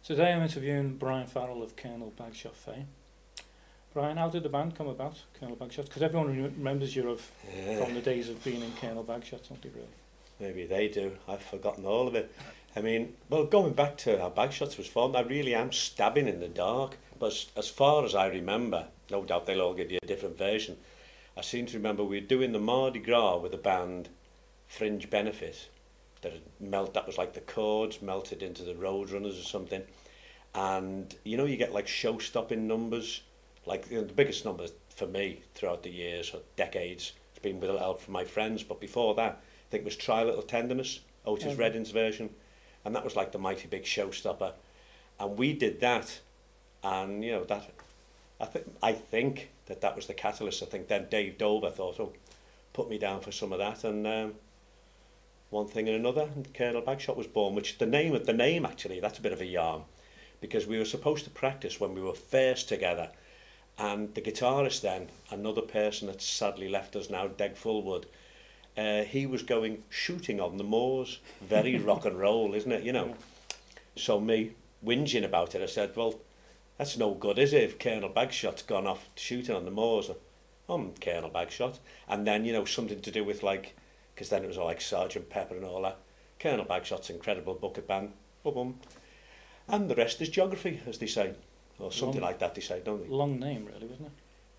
Today I'm interviewing Brian Farrell of Colonel Bagshot fame. Brian, how did the band come about, Colonel Bagshot? Because everyone remembers you from the days of being in Colonel Bagshot, don't they really? Maybe they do. I've forgotten all of it. I mean, well, going back to how Bagshots was formed, I really am stabbing in the dark. But as far as I remember, no doubt they'll all give you a different version. I seem to remember we were doing the Mardi Gras with the band Fringe Benefit. That was like the chords melted into the Roadrunners or something. And you know, you get like show-stopping numbers. Like the biggest number for me throughout the years or decades has been with a help from my friends. But before that, I think it was Try Little Tenderness, Otis Redding's version. And that was like the mighty big showstopper. And we did that. And, you know, that I think that was the catalyst. I think then Dave Dover thought, oh, put me down for some of that. And one thing and another, and Colonel Bagshot was born, which the name actually, that's a bit of a yarn. Because we were supposed to practice when we were first together. And the guitarist then, another person that's sadly left us now, Deg Fullwood, he was going shooting on the moors. Very rock and roll, isn't it? You know. So me whinging about it, I said, well, that's no good, is it? If Colonel Bagshot's gone off shooting on the moors, I'm Colonel Bagshot. And then, you know, something to do with like, because then it was all like Sergeant Pepper and all that. Colonel Bagshot's incredible bucket band. Boom. And the rest is geography, as they say. Or something like that, they say, don't they? Long name, really, wasn't it?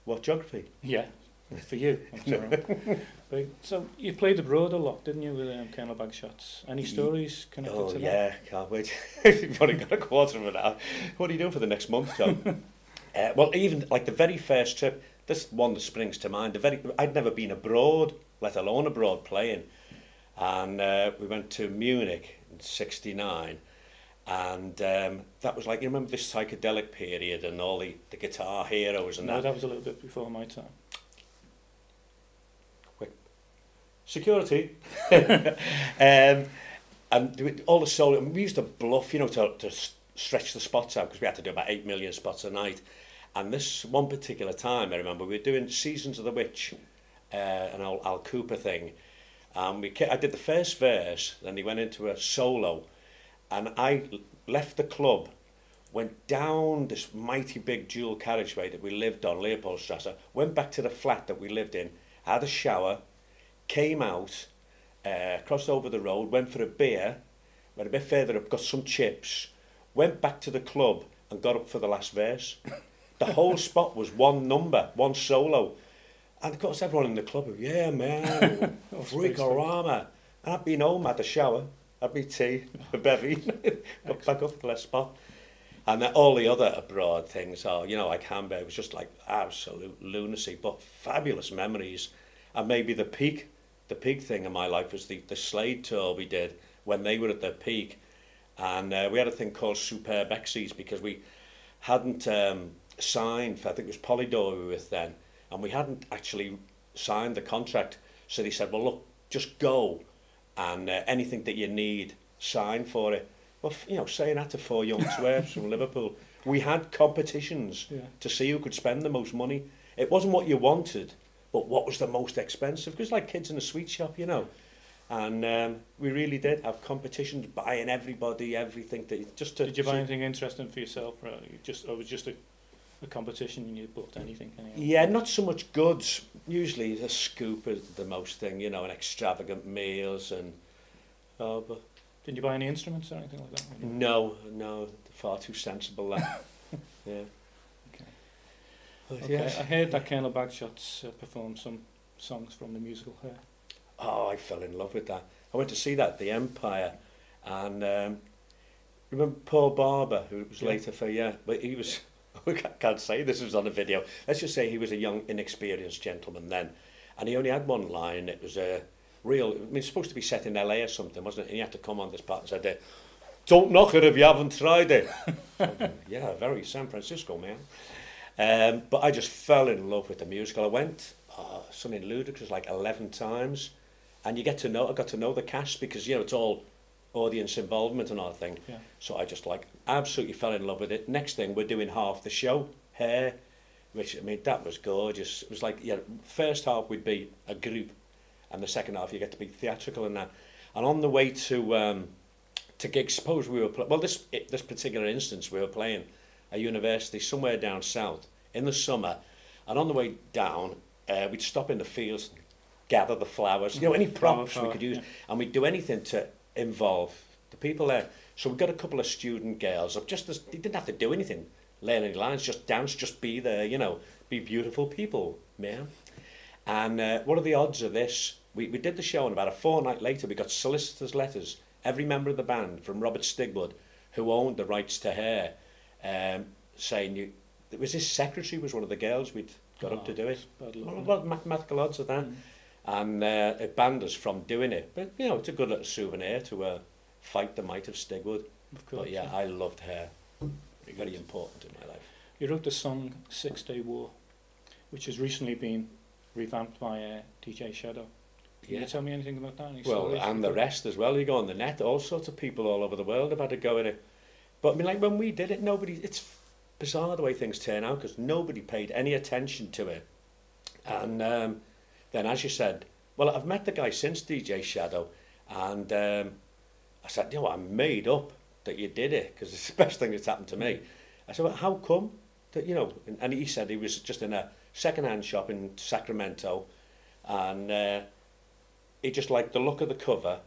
What, geography? Yeah, for you. I'm sorry. But, so you played abroad a lot, didn't you, with Colonel Bagshot? Any stories connected to that? Yeah, can't wait. You've only got a quarter of an hour. What are you doing for the next month, John? Well, even like the very first trip, this one that springs to mind, I'd never been abroad, let alone abroad playing. And we went to Munich in '69. And that was like, you remember this psychedelic period and all the guitar heroes and no, that? that was a little bit before my time. Quick. Security. And all the solo, we used to bluff, you know, to stretch the spots out because we had to do about 8 million spots a night. And this one particular time, I remember, we were doing Seasons of the Witch, an old Al Cooper thing. I did the first verse, then he went into a solo. And I left the club, went down this mighty big dual carriageway that we lived on, Leopoldstrasse, went back to the flat that we lived in, had a shower, came out, crossed over the road, went for a beer, went a bit further up, got some chips, went back to the club and got up for the last verse. The whole spot was one number, one solo. And of course everyone in the club, yeah man, freakorama. And I'd been home, had a shower, had me tea, a bevy, got back up for the last spot. And then all the other abroad things are, you know, like Hamburg was just like absolute lunacy, but fabulous memories. And maybe the peak thing in my life was the Slade tour we did when they were at their peak. And we had a thing called Superb Exes because we hadn't signed for, I think it was Polydor we were with then, and we hadn't actually signed the contract. So they said, well, look, just go. And anything that you need, sign for it. Well, you know, saying that to 4 young twerps from Liverpool. We had competitions to see who could spend the most money. It wasn't what you wanted, but what was the most expensive. Because like kids in a sweet shop, you know. And we really did have competitions, buying everybody, everything. Did you buy anything interesting for yourself? Or it was just a competition and you bought anything? Yeah, not so much goods. Usually a scoop is the most thing, you know, and extravagant meals and... but did you buy any instruments or anything like that? No, far too sensible that. Yeah. Okay. But yes. I heard that Colonel Bagshot's performed some songs from the musical Hair. Oh, I fell in love with that. I went to see that at the Empire, and remember Paul Barber, who was later for, but he was... I can't say this was on a video. Let's just say he was a young, inexperienced gentleman then. And he only had one line. It was a real... I mean, it's supposed to be set in LA or something, wasn't it? And he had to come on this part and said, don't knock it if you haven't tried it. Yeah, very San Francisco, man. But I just fell in love with the musical. I went, something ludicrous, like 11 times. And I got to know the cast because, you know, it's all audience involvement and all that thing. Yeah. So I just like absolutely fell in love with it. Next thing, we're doing half the show, Hair, which, I mean, that was gorgeous. It was like, first half we'd be a group and the second half you get to be theatrical and that. And on the way to to gigs. Suppose we were well, this particular instance, we were playing a university somewhere down south in the summer, and on the way down, we'd stop in the fields, gather the flowers, you know, any props we could use, and we'd do anything to involve the people there. So we got a couple of student girls up, just as they didn't have to do anything, learn any lines, just dance, just be there, you know, be beautiful people, man. And what are the odds of this? We did the show, and about a fortnight later, we got solicitors' letters, every member of the band, from Robert Stigwood, who owned the rights to her, saying it was his secretary was one of the girls we'd got up to do it. What mathematical odds of that? And it banned us from doing it. But, you know, it's a good little souvenir to fight the might of Stigwood. Of course, but yeah, I loved her. Very important in my life. You wrote the song 6 Day War, which has recently been revamped by DJ Shadow. Can you tell me anything about that? Well, and the rest as well. You go on the net, all sorts of people all over the world have had a go at it. But I mean, like when we did it, it's bizarre the way things turn out, because nobody paid any attention to it. And then, as you said, well, I've met the guy since DJ Shadow, and I said, you know, I'm made up that you did it, because it's the best thing that's happened to me. I said, well, how come that, you know, and he said he was just in a second-hand shop in Sacramento, and he just liked the look of the cover,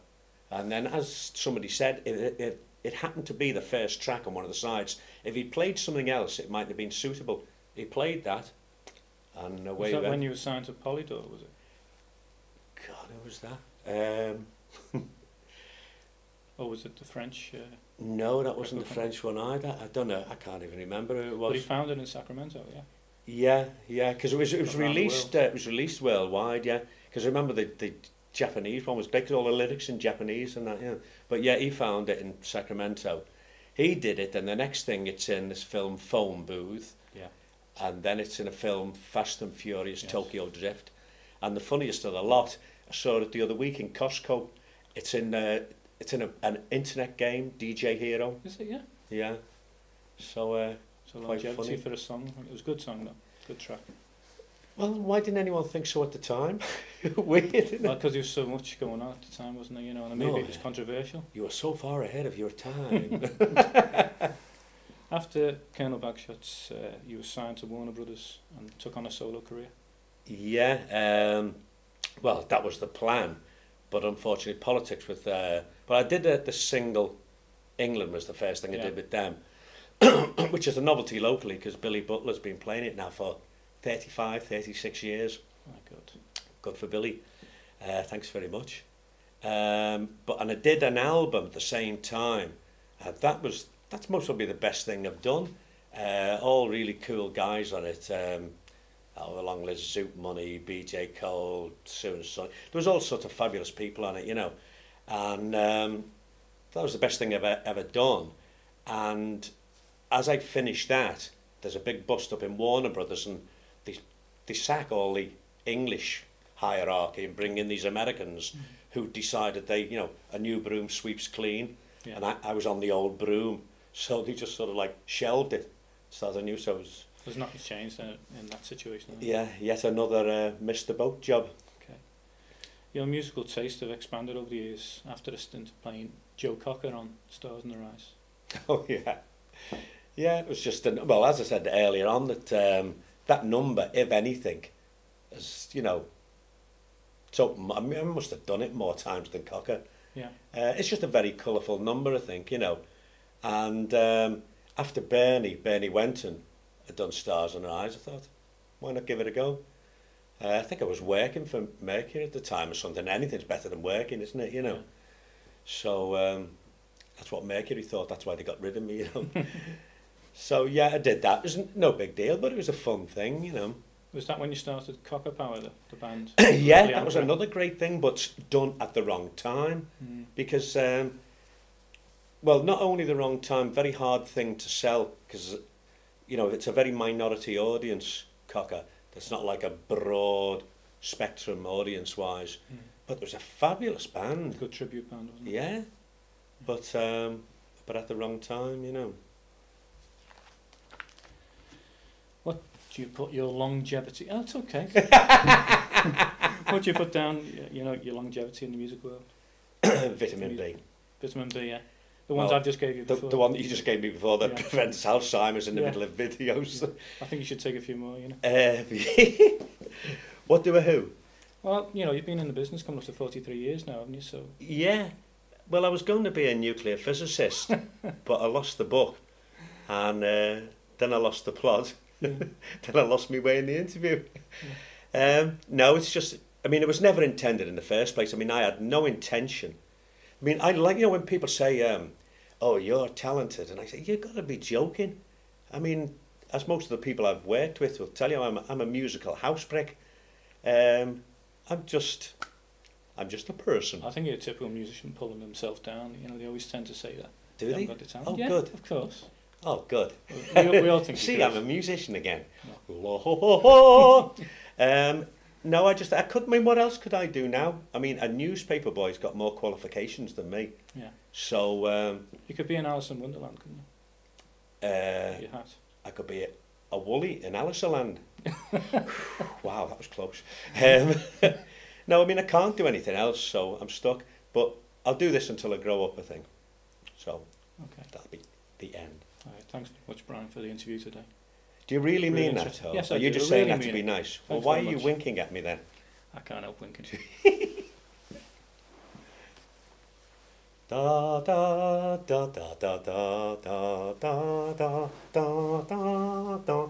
and then, as somebody said, it happened to be the first track on one of the sides. If he played something else, it might have been suitable. He played that, and away was that when you were signed to Polydor, was it? God, who was that? Or was it the French? No, that wasn't the French one either. I don't know. I can't even remember who it was. But he found it in Sacramento, yeah. Yeah, because it was released. It was released worldwide. Yeah, because remember the Japanese one was big, 'cause all the lyrics in Japanese and that. Yeah, but yeah, he found it in Sacramento. He did it, and the next thing it's in this film Phone Booth. Yeah. And then it's in a film Fast and Furious Tokyo Drift. And the funniest of the lot, I saw it the other week in Costco. It's in an internet game, DJ Hero. Is it? Yeah. Yeah. So quite longevity funny for a song. It was a good song though. Good track. Well, why didn't anyone think so at the time? Weird, isn't it? Well, because there was so much going on at the time, wasn't there? You know, and maybe it was controversial. You were so far ahead of your time. After Colonel Bagshot, you were signed to Warner Brothers and took on a solo career. Yeah. Well, that was the plan, but unfortunately, politics with. But I did the single. England was the first thing I did with them, which is a novelty locally because Billy Butler's been playing it now for 35, 36 years. Oh, good. Good for Billy. Thanks very much. And I did an album at the same time. That's most probably the best thing I've done. All really cool guys on it. Along with Zoot Money, BJ Cole, Sue and Son. There was all sorts of fabulous people on it, you know. And that was the best thing I've ever done. And as I finished that, there's a big bust up in Warner Brothers, and they sack all the English hierarchy and bring in these Americans who decided a new broom sweeps clean, and I was on the old broom, so they just sort of like shelved it. So as I knew, so there's nothing changed in that situation. Yeah, yet another missed the boat job. Okay. Your musical taste have expanded over the years after a stint playing Joe Cocker on Stars in the Rise. Oh yeah. Yeah, it was just, well, as I said earlier on, that number, if anything, is, so I must have done it more times than Cocker. Yeah. It's just a very colourful number, I think, And after Bernie Wenton had done Stars in Her Eyes, I thought, why not give it a go? I think I was working for Mercury at the time or something. Anything's better than working, isn't it, Yeah. So that's what Mercury thought. That's why they got rid of me, So yeah, I did that. It was no big deal, but it was a fun thing, Was that when you started Cocker Power, the band? Yeah, that was another great thing, but done at the wrong time. Because, well, not only the wrong time, very hard thing to sell, because, it's a very minority audience, Cocker. It's not like a broad spectrum audience-wise. But it was a fabulous band. Good tribute band, wasn't it? Yeah, but at the wrong time, What do you put your longevity? Oh, it's okay. What do you put down? Your longevity in the music world. Vitamin B. Vitamin B, yeah. The ones Well, I've just gave you before. The one that you just gave me before that Yeah. prevents Alzheimer's in the Yeah. middle of videos. I think you should take a few more, you know. What do a who? Well, you know, you've been in the business coming up to 43 years now, haven't you? So, Yeah. Well, I was going to be a nuclear physicist, but I lost the book. And then I lost the plot. yeah. Then I lost my way in the interview. No, it's just, I mean, it was never intended in the first place. I mean, I had no intention. I mean, I like, you know, when people say, oh, you're talented. And I say, you've got to be joking. I mean, as most of the people I've worked with will tell you, I'm a musical housebrick. I'm just a person. I think you're a typical musician pulling himself down. You know, they always tend to say that. Do They they? haven't got the talent. Oh, Yeah, good. of course. Oh, good. We all think See, you I'm could. a musician again. No. No, I couldn't. I mean, what else could I do now? I mean, a newspaper boy's got more qualifications than me. Yeah. So, You could be in Alice in Wonderland, couldn't you? Your hat. I could be a woolly in Aliceland. Wow, that was close. No, I mean, I can't do anything else, so I'm stuck. But I'll do this until I grow up, I think. So, Okay. that'll be the end. All right. Thanks very much, Brian, for the interview today. Do you really Really mean that? interesting. Or Yes, I are you do. just I saying really that to mean be it. nice? Well, Thanks why are very you much. winking at me then? I can't help winking. Da da da da da da da da da da da da